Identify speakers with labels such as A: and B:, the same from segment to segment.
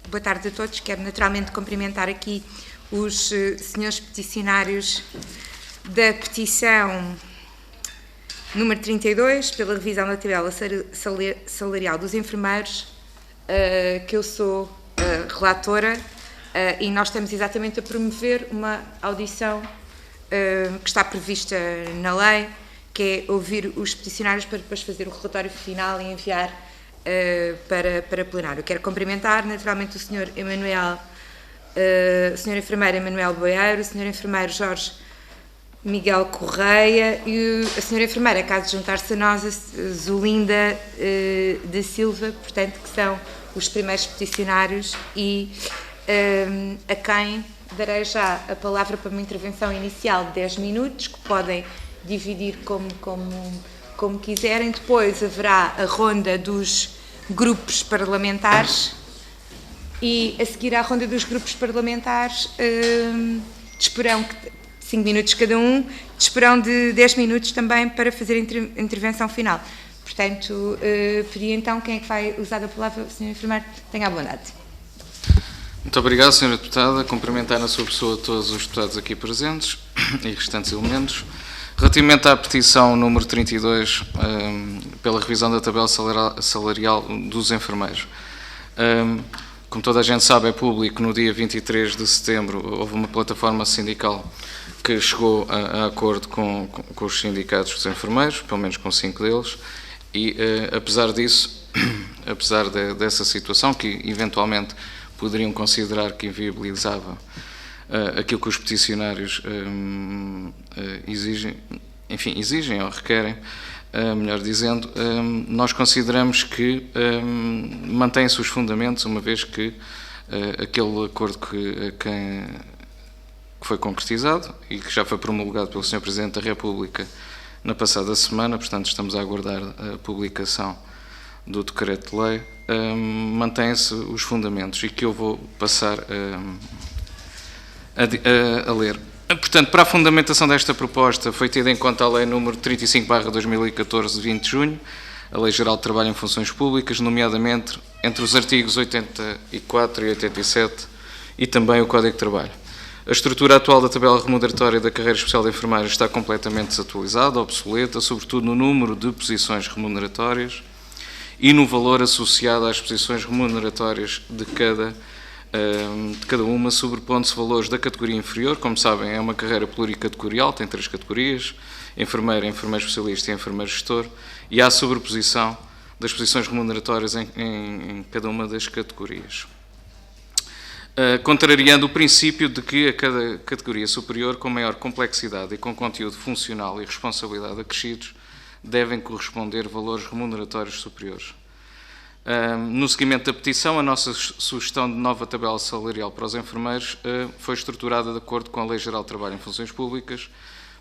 A: Boa tarde a todos. Quero naturalmente cumprimentar aqui os senhores peticionários da petição número 32, pela revisão da tabela salarial dos enfermeiros, que eu sou relatora, e nós estamos exatamente a promover uma audição que está prevista na lei, que é ouvir os peticionários para depois fazer o relatório final e enviar para plenário. Quero cumprimentar naturalmente o Sr. Enfermeiro Emanuel Boeiro, o Sr. Enfermeiro Jorge Miguel Correia e a Sra. Enfermeira, caso juntar-se a nós, a Zulinda da Silva, portanto, que são os primeiros peticionários e a quem darei já a palavra para uma intervenção inicial de 10 minutos, que podem dividir como quiserem. Depois haverá a ronda dos grupos parlamentares e, a seguir à ronda dos grupos parlamentares, disporão 5 minutos cada um, disporão de 10 minutos também para fazer a intervenção final. Portanto, pedi então quem é que vai usar a palavra, o Sr. Enfermeiro, tenha a bondade.
B: Muito obrigado, Sra. Deputada. Cumprimentar na sua pessoa todos os deputados aqui presentes e restantes elementos. Relativamente à petição número 32, pela revisão da tabela salarial dos enfermeiros. Como toda a gente sabe, é público, no dia 23 de setembro houve uma plataforma sindical que chegou a acordo com os sindicatos dos enfermeiros, pelo menos com 5 deles, e apesar disso, apesar dessa situação, que eventualmente poderiam considerar que inviabilizava aquilo que os peticionários exigem ou requerem, melhor dizendo, nós consideramos que mantém-se os fundamentos, uma vez que aquele acordo que foi concretizado e que já foi promulgado pelo Sr. Presidente da República na passada semana, portanto estamos a aguardar a publicação do decreto-lei, mantém-se os fundamentos e que eu vou passar a ler. Portanto, para a fundamentação desta proposta foi tida em conta a Lei nº 35/2014, de 20 de junho, a Lei Geral de Trabalho em Funções Públicas, nomeadamente entre os artigos 84 e 87 e também o Código de Trabalho. A estrutura atual da tabela remuneratória da carreira especial de enfermagem está completamente desatualizada, obsoleta, sobretudo no número de posições remuneratórias e no valor associado às posições remuneratórias de cada uma, sobrepondo-se valores da categoria inferior. Como sabem, é uma carreira pluricategorial, tem 3 categorias: enfermeiro, enfermeiro especialista e enfermeiro gestor, e há sobreposição das posições remuneratórias em cada uma das categorias. Contrariando o princípio de que a cada categoria superior, com maior complexidade e com conteúdo funcional e responsabilidade acrescidos, devem corresponder valores remuneratórios superiores. No seguimento da petição, a nossa sugestão de nova tabela salarial para os enfermeiros foi estruturada de acordo com a Lei Geral de Trabalho em Funções Públicas,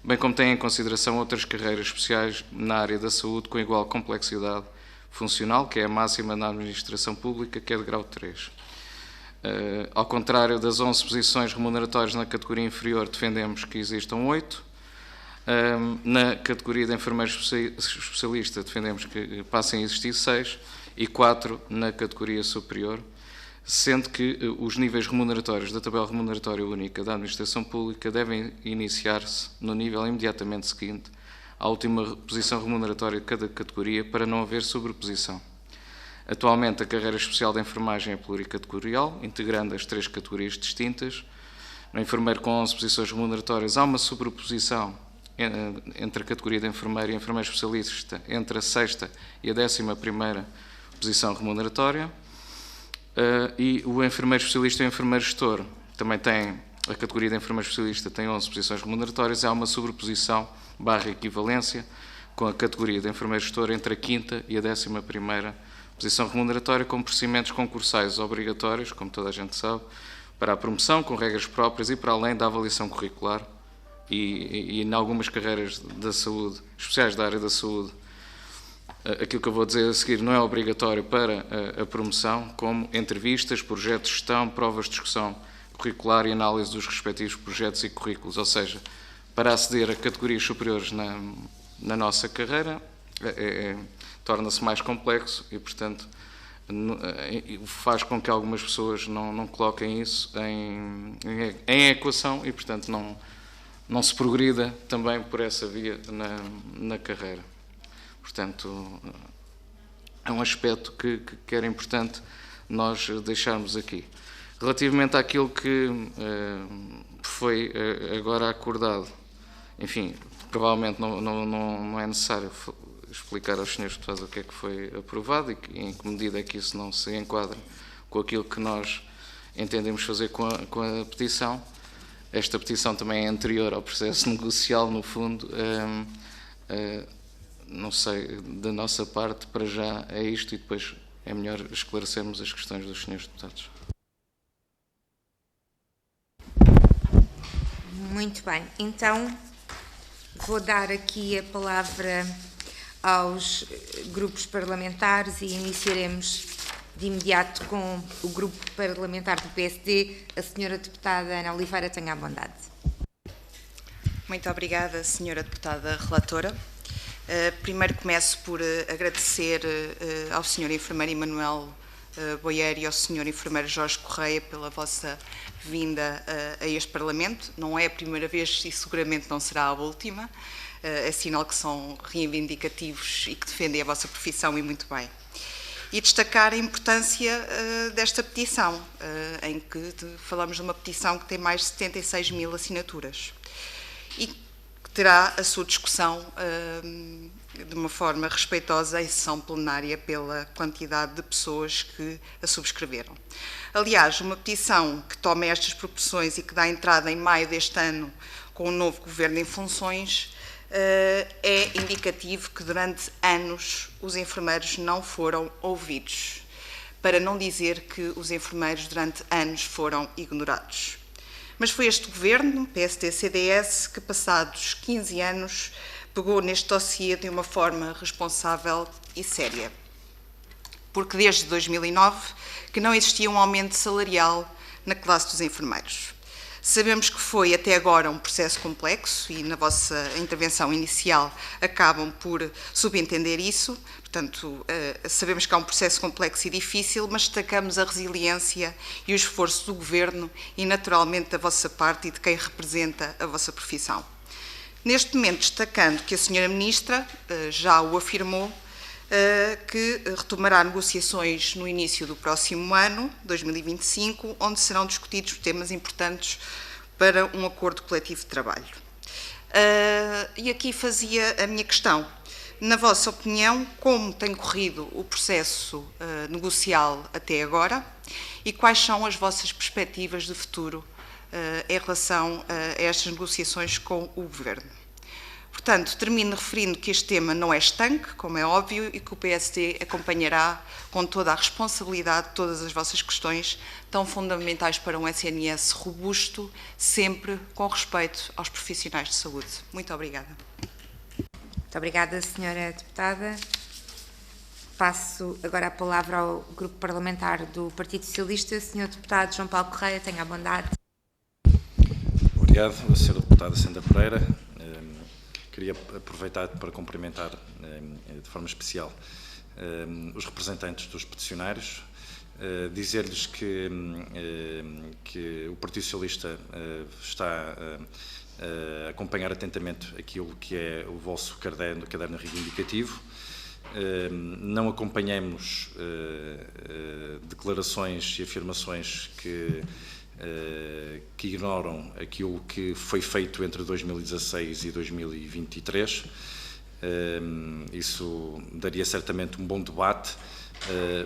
B: bem como tem em consideração outras carreiras especiais na área da saúde com igual complexidade funcional, que é a máxima na administração pública, que é de grau 3. Ao contrário das 11 posições remuneratórias na categoria inferior, defendemos que existam 8. Na categoria de enfermeiro especialista, defendemos que passem a existir 6 e 4 na categoria superior, sendo que os níveis remuneratórios da tabela remuneratória única da administração pública devem iniciar-se no nível imediatamente seguinte à última posição remuneratória de cada categoria, para não haver sobreposição. Atualmente, a carreira especial de enfermagem é pluricategorial, integrando as 3 categorias distintas. No enfermeiro com 11 posições remuneratórias há uma sobreposição entre a categoria de enfermeiro e enfermeiro especialista entre a 6ª e a 11ª posição remuneratória, e o enfermeiro especialista e o enfermeiro gestor também têm, a categoria de enfermeiro especialista tem 11 posições remuneratórias, e há uma sobreposição / equivalência com a categoria de enfermeiro gestor entre a 5ª e a 11ª posição remuneratória, com procedimentos concursais obrigatórios, como toda a gente sabe, para a promoção, com regras próprias e para além da avaliação curricular, e em algumas carreiras da saúde, especiais da área da saúde, aquilo que eu vou dizer a seguir não é obrigatório para a promoção, como entrevistas, projetos de gestão, provas de discussão curricular e análise dos respectivos projetos e currículos. Ou seja, para aceder a categorias superiores na nossa carreira, torna-se mais complexo e, portanto, faz com que algumas pessoas não coloquem isso em equação e, portanto, não se progrida também por essa via na carreira. Portanto, é um aspecto que era importante nós deixarmos aqui. Relativamente àquilo que foi agora acordado, enfim, provavelmente não é necessário explicar aos senhores deputados o que é que foi aprovado e em que medida é que isso não se enquadra com aquilo que nós entendemos fazer com a petição. Esta petição também é anterior ao processo negocial, no fundo. Não sei, da nossa parte, para já é isto e depois é melhor esclarecermos as questões dos senhores deputados.
A: Muito bem, então vou dar aqui a palavra aos grupos parlamentares e iniciaremos de imediato com o grupo parlamentar do PSD. A senhora deputada Ana Oliveira, tenha a bondade.
C: Muito obrigada, senhora deputada relatora. Primeiro começo por agradecer ao senhor enfermeiro Emanuel Boier e ao senhor enfermeiro Jorge Correia pela vossa vinda a este Parlamento. Não é a primeira vez e seguramente não será a última. É sinal que são reivindicativos e que defendem a vossa profissão e muito bem. E destacar a importância desta petição, em que falamos de uma petição que tem mais de 76 mil assinaturas e que terá a sua discussão de uma forma respeitosa em sessão plenária pela quantidade de pessoas que a subscreveram. Aliás, uma petição que toma estas proporções e que dá entrada em maio deste ano com o novo governo em funções é indicativo que durante anos os enfermeiros não foram ouvidos, para não dizer que os enfermeiros durante anos foram ignorados. Mas foi este governo, PSD-CDS, que passados 15 anos pegou neste dossiê de uma forma responsável e séria. Porque desde 2009 que não existia um aumento salarial na classe dos enfermeiros. Sabemos que foi até agora um processo complexo e na vossa intervenção inicial acabam por subentender isso. Portanto, sabemos que há um processo complexo e difícil, mas destacamos a resiliência e o esforço do Governo e naturalmente da vossa parte e de quem representa a vossa profissão. Neste momento, destacando que a senhora Ministra já o afirmou, que retomará negociações no início do próximo ano, 2025, onde serão discutidos temas importantes para um acordo coletivo de trabalho. E aqui fazia a minha questão. Na vossa opinião, como tem corrido o processo negocial até agora e quais são as vossas perspectivas de futuro em relação a estas negociações com o Governo? Portanto, termino referindo que este tema não é estanque, como é óbvio, e que o PSD acompanhará com toda a responsabilidade todas as vossas questões, tão fundamentais para um SNS robusto, sempre com respeito aos profissionais de saúde. Muito obrigada.
A: Muito obrigada, senhora deputada. Passo agora a palavra ao grupo parlamentar do Partido Socialista. Senhor deputado João Paulo Correia, tenha a bondade.
D: Obrigado, senhora deputada Sandra Pereira. Queria aproveitar para cumprimentar de forma especial os representantes dos peticionários, dizer-lhes que o Partido Socialista está a acompanhar atentamente aquilo que é o vosso caderno reivindicativo. Não acompanhamos declarações e afirmações que ignoram aquilo que foi feito entre 2016 e 2023. Isso daria certamente um bom debate,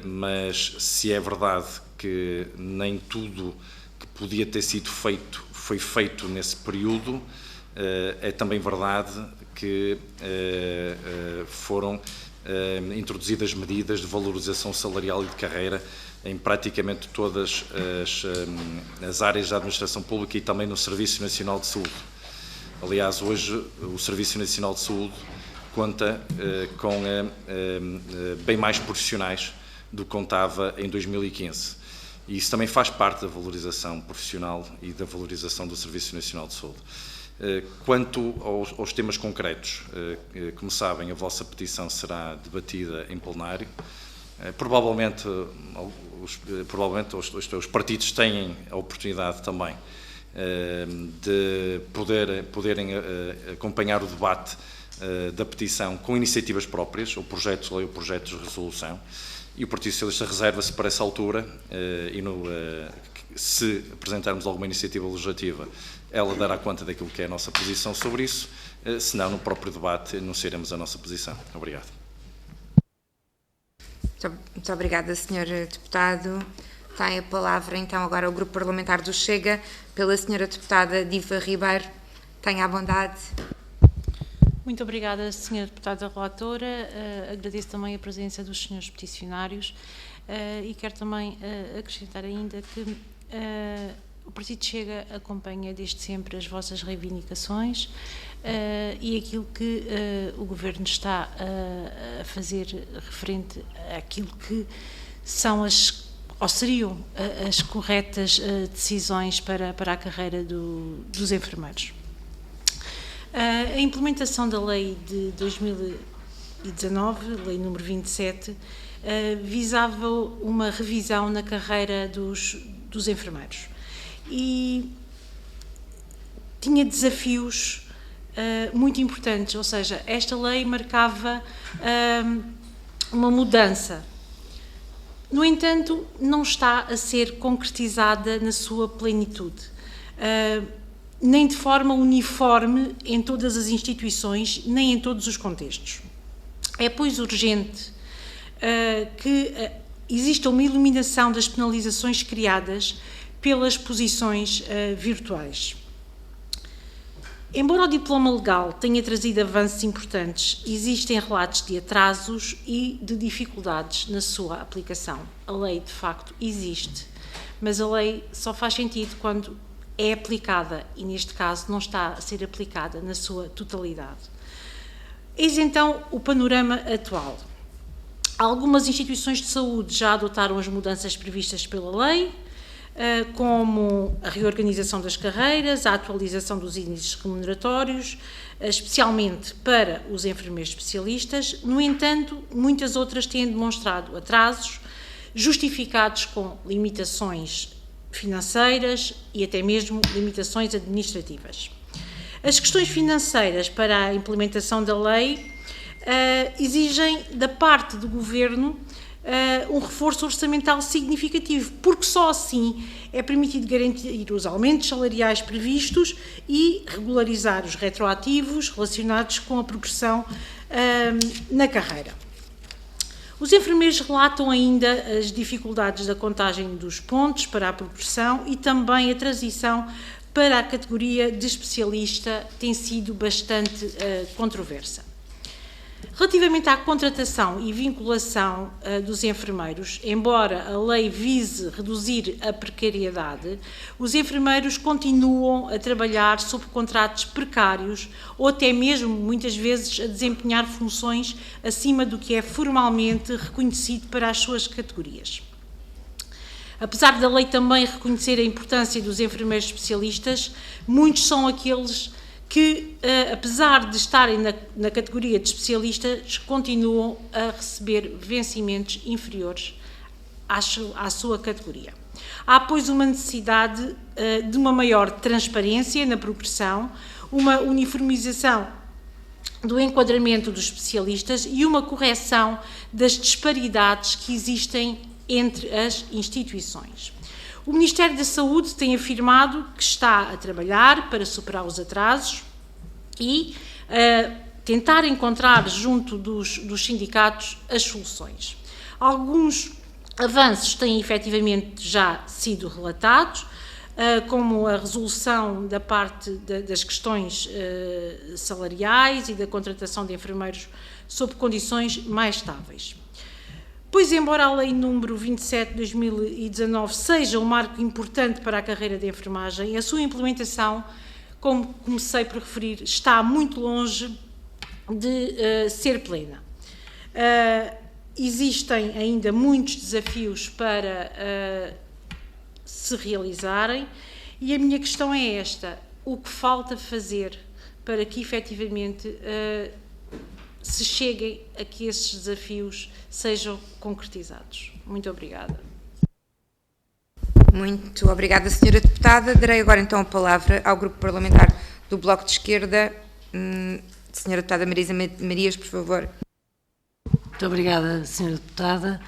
D: mas se é verdade que nem tudo que podia ter sido feito foi feito nesse período, é também verdade que foram introduzidas medidas de valorização salarial e de carreira em praticamente todas as áreas da administração pública e também no Serviço Nacional de Saúde. Aliás, hoje o Serviço Nacional de Saúde conta com bem mais profissionais do que contava em 2015. E isso também faz parte da valorização profissional e da valorização do Serviço Nacional de Saúde. Quanto aos temas concretos, como sabem, a vossa petição será debatida em plenário Provavelmente os partidos têm a oportunidade também de poderem acompanhar o debate da petição com iniciativas próprias, ou projetos de lei ou projetos de resolução, e o Partido Socialista reserva-se para essa altura, se apresentarmos alguma iniciativa legislativa, ela dará conta daquilo que é a nossa posição sobre isso, senão no próprio debate anunciaremos a nossa posição. Obrigado.
A: Muito obrigada, Sr. Deputado. Tem a palavra, então, agora o Grupo Parlamentar do Chega, pela Sra. Deputada Diva Ribeiro. Tenha a bondade.
E: Muito obrigada, Sra. Deputada Relatora. Agradeço também a presença dos senhores peticionários e quero também acrescentar ainda que o Partido Chega acompanha desde sempre as vossas reivindicações e aquilo que o Governo está a fazer referente àquilo que são seriam as corretas decisões para a carreira dos enfermeiros. A implementação da Lei de 2019, Lei número 27, visava uma revisão na carreira dos enfermeiros e tinha desafios muito importantes, ou seja, esta lei marcava uma mudança. No entanto, não está a ser concretizada na sua plenitude, nem de forma uniforme em todas as instituições, nem em todos os contextos. É, pois, urgente que exista uma eliminação das penalizações criadas pelas posições virtuais. Embora o diploma legal tenha trazido avanços importantes, existem relatos de atrasos e de dificuldades na sua aplicação. A lei, de facto, existe, mas a lei só faz sentido quando é aplicada e, neste caso, não está a ser aplicada na sua totalidade. Eis então o panorama atual. Algumas instituições de saúde já adotaram as mudanças previstas pela lei, como a reorganização das carreiras, a atualização dos índices remuneratórios, especialmente para os enfermeiros especialistas. No entanto, muitas outras têm demonstrado atrasos, justificados com limitações financeiras e até mesmo limitações administrativas. As questões financeiras para a implementação da lei exigem da parte do Governo um reforço orçamental significativo, porque só assim é permitido garantir os aumentos salariais previstos e regularizar os retroativos relacionados com a progressão na carreira. Os enfermeiros relatam ainda as dificuldades da contagem dos pontos para a progressão e também a transição para a categoria de especialista tem sido bastante controversa. Relativamente à contratação e vinculação dos enfermeiros, embora a lei vise reduzir a precariedade, os enfermeiros continuam a trabalhar sob contratos precários ou até mesmo, muitas vezes, a desempenhar funções acima do que é formalmente reconhecido para as suas categorias. Apesar da lei também reconhecer a importância dos enfermeiros especialistas, muitos são aqueles que, apesar de estarem na categoria de especialistas, continuam a receber vencimentos inferiores à sua categoria. Há, pois, uma necessidade de uma maior transparência na progressão, uma uniformização do enquadramento dos especialistas e uma correção das disparidades que existem entre as instituições. O Ministério da Saúde tem afirmado que está a trabalhar para superar os atrasos e tentar encontrar junto dos sindicatos as soluções. Alguns avanços têm efetivamente já sido relatados, como a resolução da parte das questões salariais e da contratação de enfermeiros sob condições mais estáveis. Pois, embora a Lei número 27 de 2019 seja um marco importante para a carreira de enfermagem, a sua implementação, como comecei por referir, está muito longe de ser plena. Existem ainda muitos desafios para se realizarem e a minha questão é esta: o que falta fazer para que efetivamente se cheguem a que esses desafios sejam concretizados. Muito obrigada.
A: Muito obrigada, Sra. Deputada. Darei agora então a palavra ao Grupo Parlamentar do Bloco de Esquerda. Sra. Deputada Marisa Marias, por favor.
F: Muito obrigada, Sra. Deputada.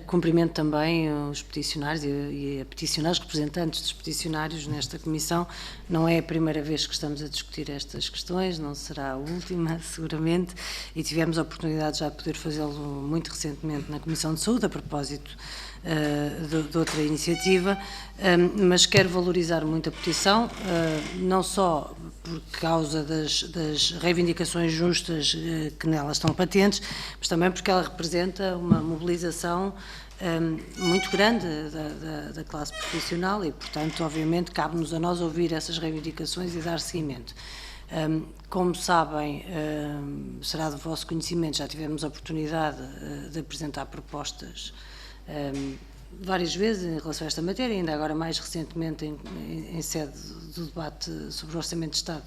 F: Cumprimento também os peticionários e a peticionários, representantes dos peticionários nesta comissão. Não é a primeira vez que estamos a discutir estas questões, não será a última, seguramente, e tivemos a oportunidade já de poder fazê-lo muito recentemente na Comissão de Saúde, a propósito de outra iniciativa, mas quero valorizar muito a petição, não só por causa das reivindicações justas que nelas estão patentes, mas também porque ela representa uma mobilização muito grande da classe profissional e, portanto, obviamente, cabe-nos a nós ouvir essas reivindicações e dar seguimento. Como sabem, será do vosso conhecimento, já tivemos a oportunidade de apresentar propostas várias vezes em relação a esta matéria, ainda agora mais recentemente em sede do debate sobre o Orçamento de Estado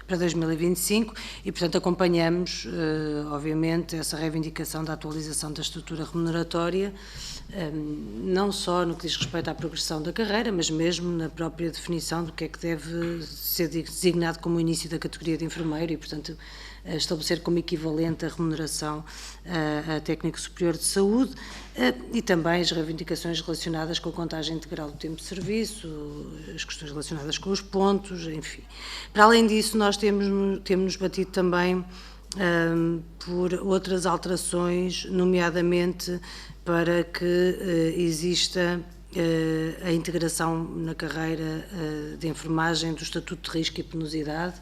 F: para 2025 e, portanto, acompanhamos, obviamente, essa reivindicação da atualização da estrutura remuneratória, não só no que diz respeito à progressão da carreira, mas mesmo na própria definição do que é que deve ser designado como o início da categoria de enfermeiro e, portanto, estabelecer como equivalente a remuneração a técnico superior de saúde e também as reivindicações relacionadas com a contagem integral do tempo de serviço, as questões relacionadas com os pontos, enfim. Para além disso, nós temos batido também por outras alterações, nomeadamente para que exista a integração na carreira de enfermagem do estatuto de risco e penosidade,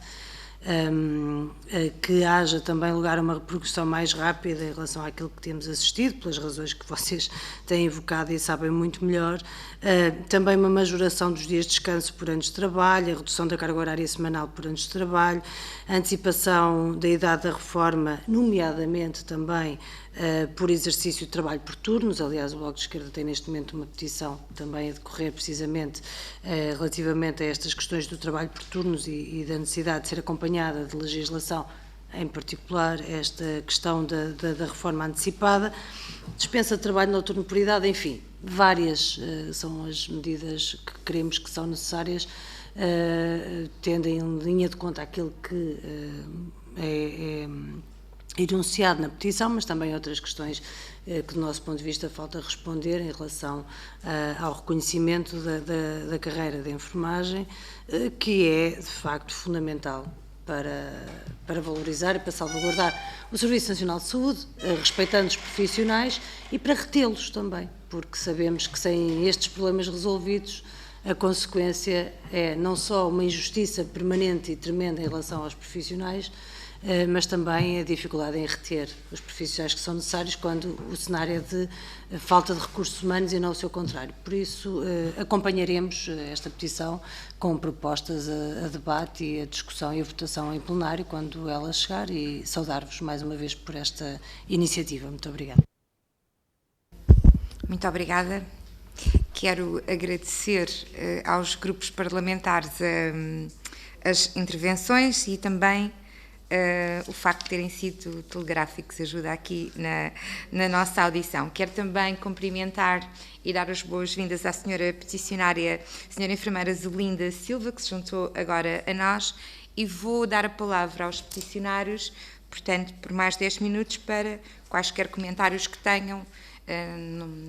F: que haja também lugar a uma repercussão mais rápida em relação àquilo que temos assistido, pelas razões que vocês têm evocado e sabem muito melhor, também uma majoração dos dias de descanso por anos de trabalho, a redução da carga horária semanal por anos de trabalho, a antecipação da idade da reforma, nomeadamente também por exercício de trabalho por turnos. Aliás, o Bloco de Esquerda tem neste momento uma petição também a decorrer precisamente relativamente a estas questões do trabalho por turnos e da necessidade de ser acompanhada de legislação, em particular esta questão da reforma antecipada, dispensa de trabalho noturno por idade, enfim, várias são as medidas que queremos que são necessárias, tendo em linha de conta aquilo que é enunciado na petição, mas também outras questões que, do nosso ponto de vista, falta responder em relação ao reconhecimento da carreira de enfermagem, que é, de facto, fundamental para valorizar e para salvaguardar o Serviço Nacional de Saúde, respeitando os profissionais e para retê-los também, porque sabemos que sem estes problemas resolvidos, a consequência é não só uma injustiça permanente e tremenda em relação aos profissionais, mas também a dificuldade em reter os profissionais que são necessários quando o cenário é de falta de recursos humanos e não o seu contrário. Por isso, acompanharemos esta petição com propostas a debate e a discussão e a votação em plenário quando ela chegar e saudar-vos mais uma vez por esta iniciativa. Muito obrigada.
A: Muito obrigada. Quero agradecer aos grupos parlamentares as intervenções e também o facto de terem sido telegráficos ajuda aqui na nossa audição. Quero também cumprimentar e dar as boas-vindas à senhora peticionária, senhora enfermeira Zulinda Silva, que se juntou agora a nós, e vou dar a palavra aos peticionários, portanto, por mais 10 minutos, para quaisquer comentários que tenham.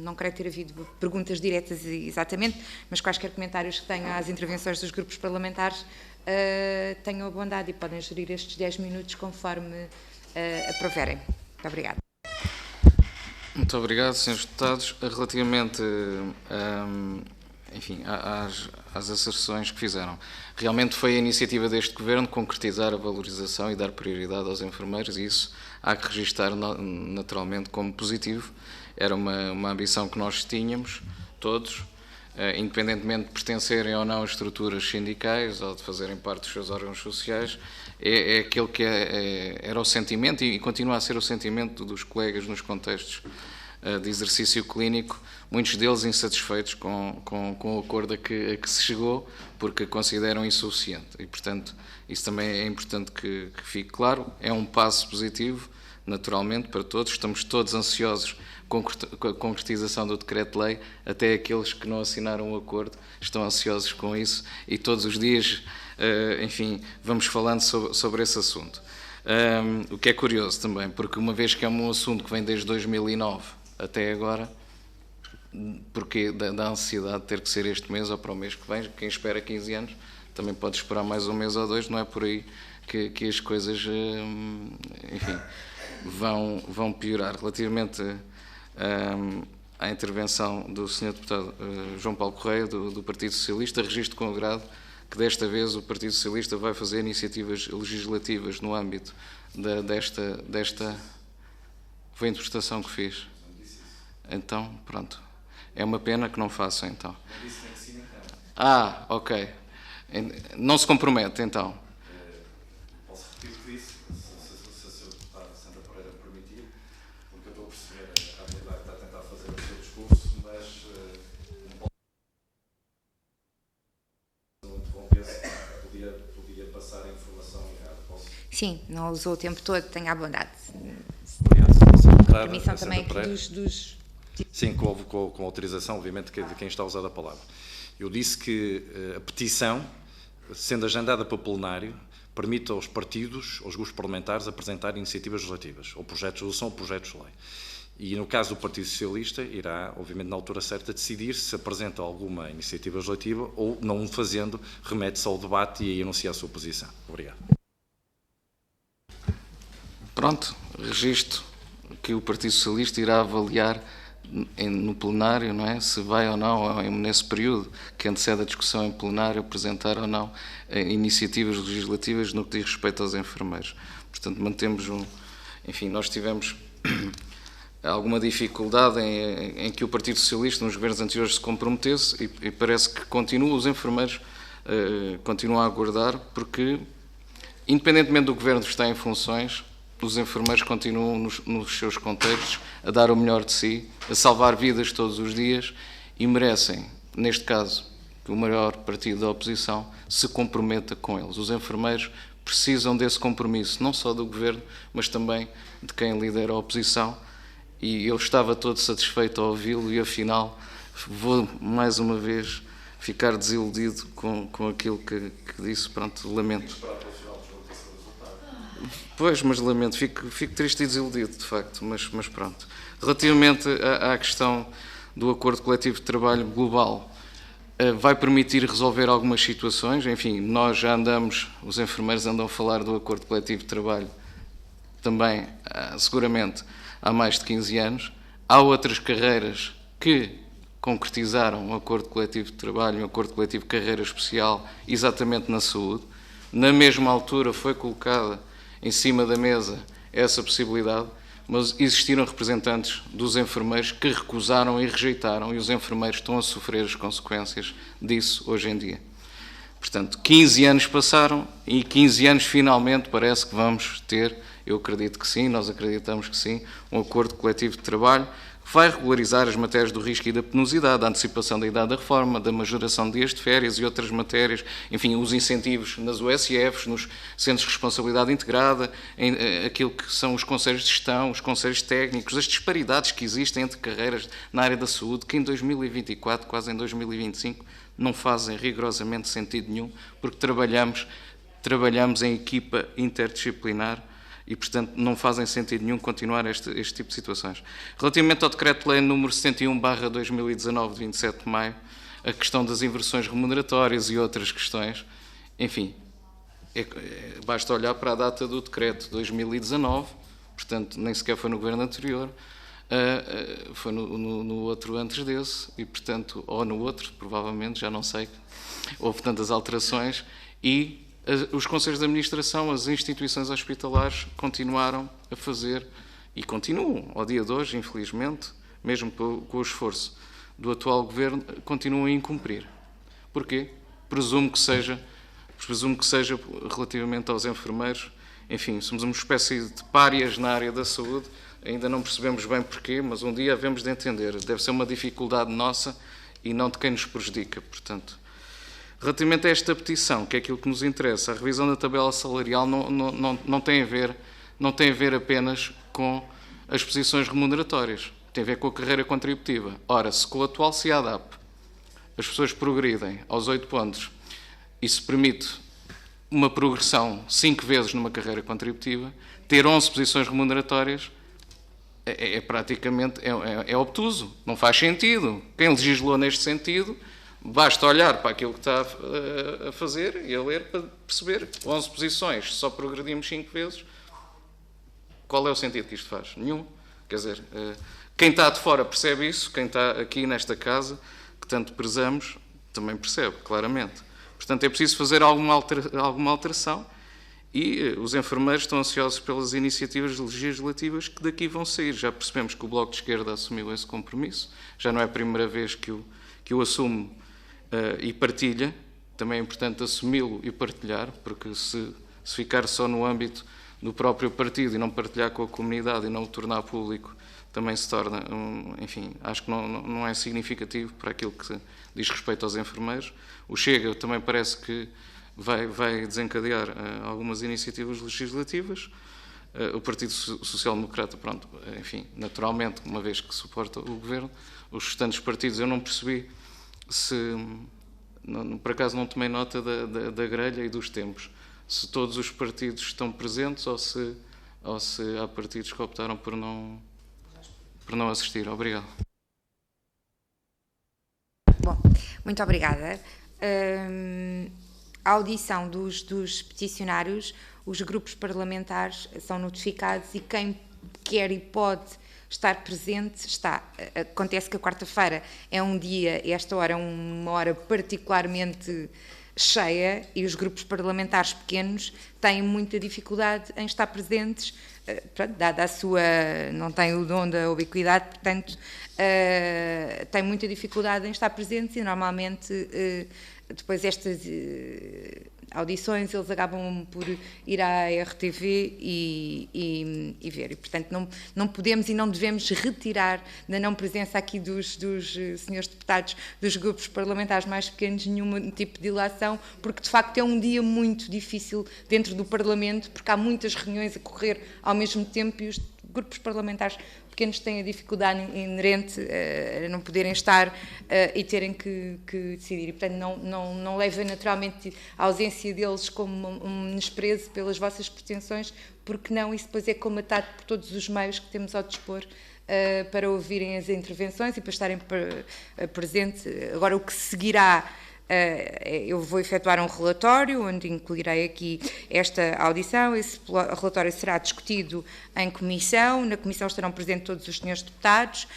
A: Não creio ter havido perguntas diretas exatamente, mas quaisquer comentários que tenham às intervenções dos grupos parlamentares, tenham a bondade e podem gerir estes 10 minutos conforme aproverem. Muito obrigada.
B: Muito obrigado, Srs. Deputados. Relativamente enfim, às asserções que fizeram, realmente foi a iniciativa deste Governo concretizar a valorização e dar prioridade aos enfermeiros, e isso há que registar naturalmente como positivo. Era uma ambição que nós tínhamos, todos, independentemente de pertencerem ou não a estruturas sindicais ou de fazerem parte dos seus órgãos sociais, é aquele que era o sentimento e continua a ser o sentimento dos colegas nos contextos de exercício clínico, muitos deles insatisfeitos com o acordo a que se chegou, porque consideram insuficiente. E, portanto, isso também é importante que fique claro. É um passo positivo, naturalmente, para todos. Estamos todos ansiosos com a concretização do decreto-lei, até aqueles que não assinaram o acordo estão ansiosos com isso, e todos os dias, enfim, vamos falando sobre esse assunto. O que é curioso também, porque uma vez que é um assunto que vem desde 2009 até agora, porque da ansiedade de ter que ser este mês ou para o mês que vem, quem espera 15 anos também pode esperar mais um mês ou dois, não é por aí que as coisas, enfim, vão piorar. Relativamente à intervenção do Sr. Deputado João Paulo Correia, do Partido Socialista, registro com agrado que desta vez o Partido Socialista vai fazer iniciativas legislativas no âmbito desta... Foi a interpretação que fiz. Então, pronto. É uma pena que não façam, então. Ok. Não se compromete, então.
D: Posso repetir o que disse, se o Sr. Deputado Sandra Pereira me permitir, porque eu estou a perceber a habilidade que está a tentar fazer o seu discurso, mas não podia passar a informação errada. Posso?
A: Sim, não usou o tempo todo, tenha a bondade.
D: Obrigado, Sr. Deputada
A: Permissão também
D: Sandra Pereira.
A: dos...
D: Sim, com autorização, obviamente, de quem está a usar a palavra. Eu disse que a petição, sendo agendada para o plenário, permite aos partidos, aos grupos parlamentares, apresentar iniciativas legislativas, ou projetos de resolução ou projetos de lei. E, no caso do Partido Socialista, irá, obviamente, na altura certa, decidir se apresenta alguma iniciativa legislativa ou, não o fazendo, remete-se ao debate e aí anuncia a sua posição. Obrigado.
B: Pronto, registro que o Partido Socialista irá avaliar no plenário, não é? Se vai ou não, nesse período que antecede a discussão em plenário, apresentar ou não iniciativas legislativas no que diz respeito aos enfermeiros. Portanto, mantemos enfim, nós tivemos alguma dificuldade em que o Partido Socialista, nos governos anteriores, se comprometesse e parece que os enfermeiros continuam a aguardar, porque, independentemente do governo que está em funções, os enfermeiros continuam nos seus contextos a dar o melhor de si, a salvar vidas todos os dias e merecem, neste caso, que o maior partido da oposição se comprometa com eles. Os enfermeiros precisam desse compromisso, não só do governo, mas também de quem lidera a oposição, e eu estava todo satisfeito ao ouvi-lo e, afinal, vou mais uma vez ficar desiludido com aquilo que disse. Pronto, lamento. Pois, mas lamento, fico triste e desiludido, de facto, mas pronto. Relativamente à questão do acordo coletivo de trabalho global, vai permitir resolver algumas situações. Enfim, nós já os enfermeiros andam a falar do acordo coletivo de trabalho também, seguramente, há mais de 15 anos. Há outras carreiras que concretizaram um acordo coletivo de trabalho, um acordo coletivo de carreira especial, exatamente na saúde. Na mesma altura foi colocada em cima da mesa essa possibilidade, mas existiram representantes dos enfermeiros que recusaram e rejeitaram, e os enfermeiros estão a sofrer as consequências disso hoje em dia. Portanto, 15 anos passaram e 15 anos finalmente parece que vamos ter, eu acredito que sim, nós acreditamos que sim, um acordo coletivo de trabalho que vai regularizar as matérias do risco e da penosidade, da antecipação da idade da reforma, da majoração de dias de férias e outras matérias, enfim, os incentivos nas USFs, nos centros de responsabilidade integrada, aquilo que são os conselhos de gestão, os conselhos técnicos, as disparidades que existem entre carreiras na área da saúde, que em 2024, quase em 2025, não fazem rigorosamente sentido nenhum, porque trabalhamos em equipa interdisciplinar e, portanto, não fazem sentido nenhum continuar este tipo de situações. Relativamente ao Decreto-Lei número 71/2019, de 27 de maio, a questão das inversões remuneratórias e outras questões, enfim, basta olhar para a data do decreto, 2019, portanto, nem sequer foi no governo anterior, foi no outro antes desse, e, portanto, ou no outro, provavelmente, já não sei, houve tantas alterações, e os conselhos de administração, as instituições hospitalares continuaram a fazer, e continuam, ao dia de hoje, infelizmente, mesmo com o esforço do atual governo, continuam a incumprir. Porquê? Presumo que seja relativamente aos enfermeiros. Enfim, somos uma espécie de párias na área da saúde. ainda não percebemos bem porquê, mas um dia havemos de entender. Deve ser uma dificuldade nossa e não de quem nos prejudica, portanto. Relativamente a esta petição, que é aquilo que nos interessa, a revisão da tabela salarial não tem a ver apenas com as posições remuneratórias, tem a ver com a carreira contributiva. Ora, se com o atual CIADAP as pessoas progridem aos 8 pontos e se permite uma progressão 5 vezes numa carreira contributiva, ter 11 posições remuneratórias praticamente obtuso, não faz sentido. Quem legislou neste sentido, basta olhar para aquilo que está a fazer e a ler para perceber 11 posições, só progredimos 5 vezes, qual é o sentido que isto faz? Nenhum. Quer dizer, quem está de fora percebe isso, quem está aqui nesta casa, que tanto prezamos, também percebe, claramente. Portanto, é preciso fazer alguma alteração e os enfermeiros estão ansiosos pelas iniciativas legislativas que daqui vão sair. Já percebemos que o Bloco de Esquerda assumiu esse compromisso, já não é a primeira vez que o assume e partilha, também é importante assumi-lo e partilhar, porque se ficar só no âmbito do próprio partido e não partilhar com a comunidade e não o tornar público, também se torna, enfim, acho que não é significativo para aquilo que diz respeito aos enfermeiros. O Chega também parece que vai desencadear algumas iniciativas legislativas. O Partido Social Democrata, pronto, enfim, naturalmente, uma vez que suporta o Governo, os restantes partidos eu não percebi por acaso não tomei nota da grelha e dos tempos, se todos os partidos estão presentes ou se há partidos que optaram por não assistir. Obrigado.
A: Bom, muito obrigada. A audição dos peticionários, os grupos parlamentares são notificados e quem quer e pode estar presente está. Acontece que a quarta-feira é um dia, esta hora é uma hora particularmente cheia e os grupos parlamentares pequenos têm muita dificuldade em estar presentes, dada a sua, não tem o dom da ubiquidade, portanto, tem muita dificuldade em estar presentes e normalmente depois estas audições eles acabam por ir à RTV e ver. E, portanto, não podemos e não devemos retirar da não presença aqui dos senhores deputados dos grupos parlamentares mais pequenos nenhum tipo de ilação, porque de facto é um dia muito difícil dentro do Parlamento, porque há muitas reuniões a correr ao mesmo tempo e os grupos parlamentares pequenos têm a dificuldade inerente a não poderem estar e terem que decidir. E, portanto, não levem naturalmente a ausência deles como um desprezo pelas vossas pretensões, porque não, isso depois é comatado por todos os meios que temos ao dispor para ouvirem as intervenções e para estarem presentes. Agora, o que seguirá, eu vou efetuar um relatório onde incluirei aqui esta audição. Esse relatório será discutido em comissão, na comissão estarão presentes todos os senhores deputados,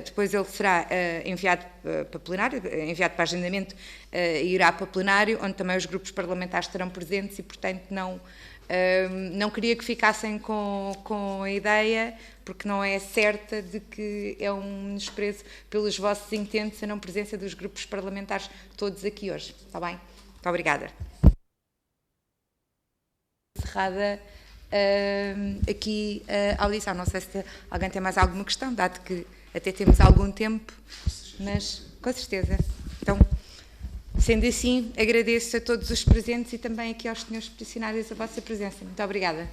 A: depois ele será enviado para plenário, enviado para agendamento e irá para plenário, onde também os grupos parlamentares estarão presentes e, portanto, não queria que ficassem com a ideia, porque não é certa, de que é um desprezo pelos vossos intentos a não presença dos grupos parlamentares todos aqui hoje. Está bem? Muito obrigada. Encerrada aqui a audição. Não sei se alguém tem mais alguma questão, dado que até temos algum tempo, mas com certeza. Então, sendo assim, agradeço a todos os presentes e também aqui aos senhores peticionários a vossa presença. Muito obrigada.